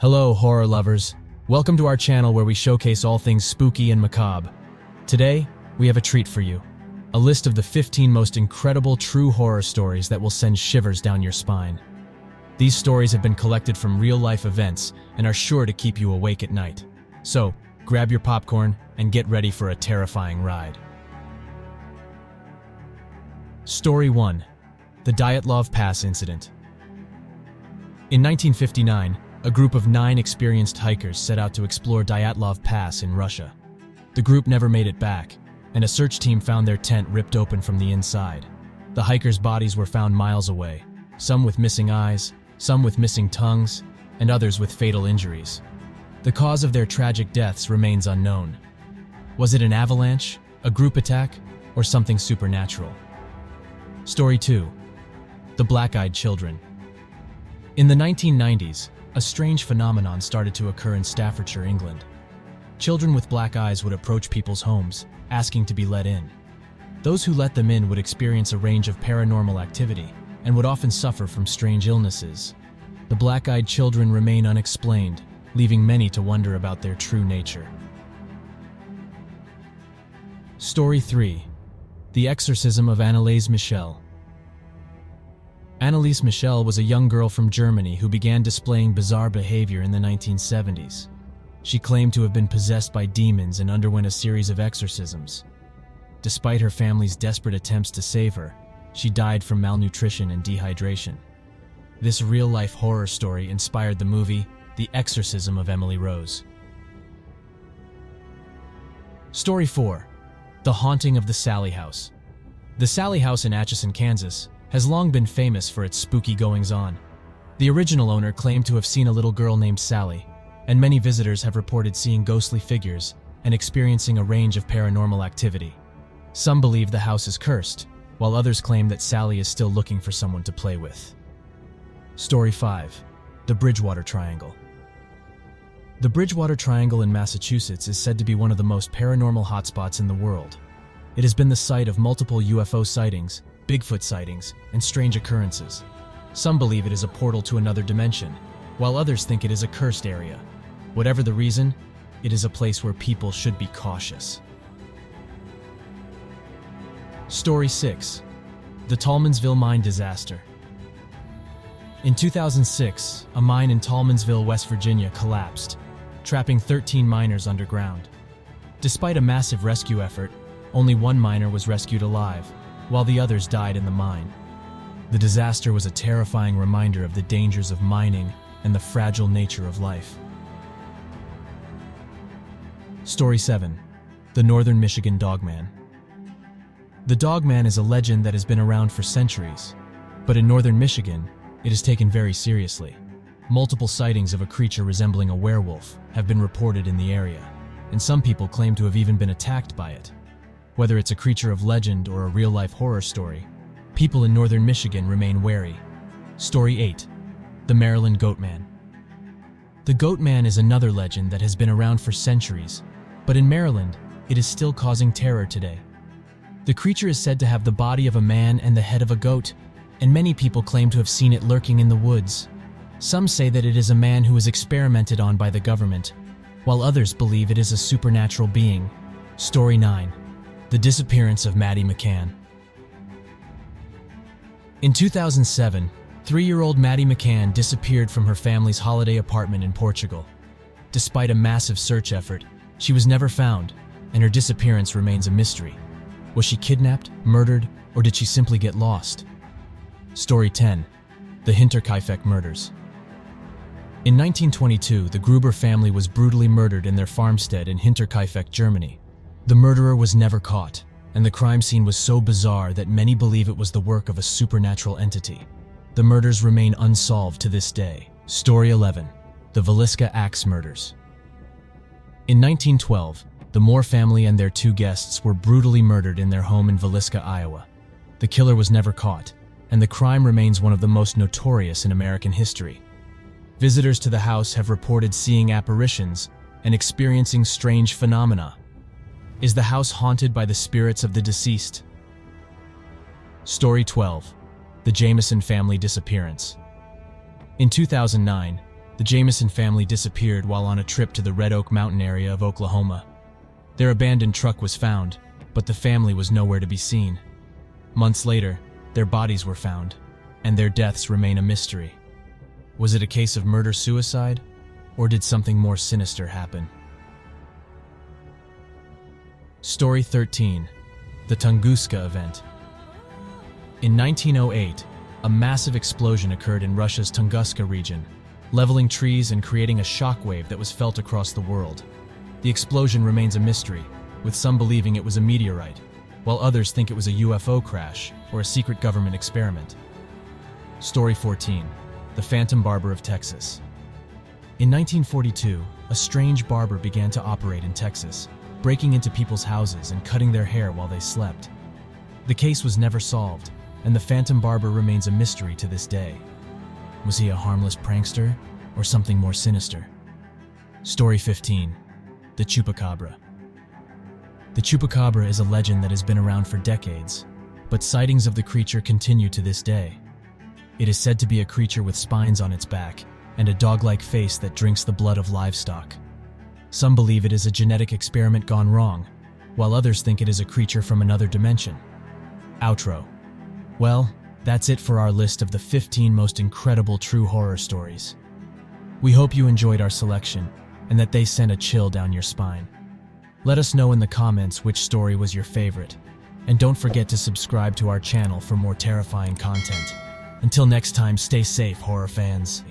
Hello, horror lovers. Welcome to our channel where we showcase all things spooky and macabre. Today, we have a treat for you. A list of the 15 most incredible true horror stories that will send shivers down your spine. These stories have been collected from real-life events and are sure to keep you awake at night. So, grab your popcorn and get ready for a terrifying ride. Story 1. The Dyatlov Pass Incident. In 1959, a group of 9 experienced hikers set out to explore Dyatlov Pass in Russia. The group never made it back, and a search team found their tent ripped open from the inside. The hikers' bodies were found miles away, some with missing eyes, some with missing tongues, and others with fatal injuries. The cause of their tragic deaths remains unknown. Was it an avalanche, a group attack, or something supernatural? Story 2. The BlackEyed Children. In the 1990s, a strange phenomenon started to occur in Staffordshire, England. Children with black eyes would approach people's homes, asking to be let in. Those who let them in would experience a range of paranormal activity and would often suffer from strange illnesses. The black-eyed children remain unexplained, leaving many to wonder about their true nature. Story 3. The Exorcism of Annelise Michel. Annelise Michel was a young girl from Germany who began displaying bizarre behavior in the 1970s. She claimed to have been possessed by demons and underwent a series of exorcisms. Despite her family's desperate attempts to save her, she died from malnutrition and dehydration. This real-life horror story inspired the movie The Exorcism of Emily Rose. Story 4. The Haunting of the Sallie House. The Sallie House in Atchison, Kansas, has long been famous for its spooky goings-on. The original owner claimed to have seen a little girl named Sally, and many visitors have reported seeing ghostly figures and experiencing a range of paranormal activity. Some believe the house is cursed, while others claim that Sally is still looking for someone to play with. Story 5. The Bridgewater Triangle. The Bridgewater Triangle in Massachusetts is said to be one of the most paranormal hotspots in the world. It has been the site of multiple UFO sightings, Bigfoot sightings, and strange occurrences. Some believe it is a portal to another dimension, while others think it is a cursed area. Whatever the reason, it is a place where people should be cautious. Story 6. The Tallmansville Mine Disaster. In 2006, a mine in Tallmansville, West Virginia collapsed, trapping 13 miners underground. Despite a massive rescue effort, only one miner was rescued alive, while the others died in the mine. The disaster was a terrifying reminder of the dangers of mining and the fragile nature of life. Story 7. The Northern Michigan Dogman. The Dogman is a legend that has been around for centuries, but in northern Michigan, it is taken very seriously. Multiple sightings of a creature resembling a werewolf have been reported in the area, and some people claim to have even been attacked by it. Whether it's a creature of legend or a real-life horror story, people in northern Michigan remain wary. Story 8. The Maryland Goatman. The Goatman is another legend that has been around for centuries, but in Maryland, it is still causing terror today. The creature is said to have the body of a man and the head of a goat, and many people claim to have seen it lurking in the woods. Some say that it is a man who was experimented on by the government, while others believe it is a supernatural being. Story 9. The Disappearance of Maddie McCann. In 2007, 3-year-old Maddie McCann disappeared from her family's holiday apartment in Portugal. Despite a massive search effort, she was never found, and her disappearance remains a mystery. Was she kidnapped, murdered, or did she simply get lost? Story 10. The Kaifek Murders. In 1922, the Gruber family was brutally murdered in their farmstead in Kaifek, Germany. The murderer was never caught, and the crime scene was so bizarre that many believe it was the work of a supernatural entity. The murders remain unsolved to this day. Story 11. The Villisca Ax Murders. In 1912, the Moore family and their 2 guests were brutally murdered in their home in Villisca, Iowa. The killer was never caught, and the crime remains one of the most notorious in American history. Visitors to the house have reported seeing apparitions and experiencing strange phenomena. Is the house haunted by the spirits of the deceased? Story 12. The Jameson family disappearance. In 2009, The Jameson family disappeared while on a trip to the Red Oak Mountain area of Oklahoma. Their abandoned truck was found, but the family was nowhere to be seen. Months later, their bodies were found, and their deaths remain a mystery. Was it a case of murder-suicide, or did something more sinister happen? Story 13. The Tunguska Event. In 1908, a massive explosion occurred in Russia's Tunguska region, leveling trees and creating a shockwave that was felt across the world. The explosion remains a mystery, with some believing it was a meteorite, while others think it was a UFO crash or a secret government experiment. Story 14. The Phantom Barber of Texas. In 1942, a strange barber began to operate in Texas, breaking into people's houses and cutting their hair while they slept. The case was never solved, and the Phantom Barber remains a mystery to this day. Was he a harmless prankster, or something more sinister? Story 15. The Chupacabra. The Chupacabra is a legend that has been around for decades, but sightings of the creature continue to this day. It is said to be a creature with spines on its back and a dog-like face that drinks the blood of livestock. Some believe it is a genetic experiment gone wrong, while others think it is a creature from another dimension. Outro. Well, that's it for our list of the 15 most incredible true horror stories. We hope you enjoyed our selection and that they sent a chill down your spine. Let us know in the comments which story was your favorite, and don't forget to subscribe to our channel for more terrifying content. Until next time, stay safe, horror fans.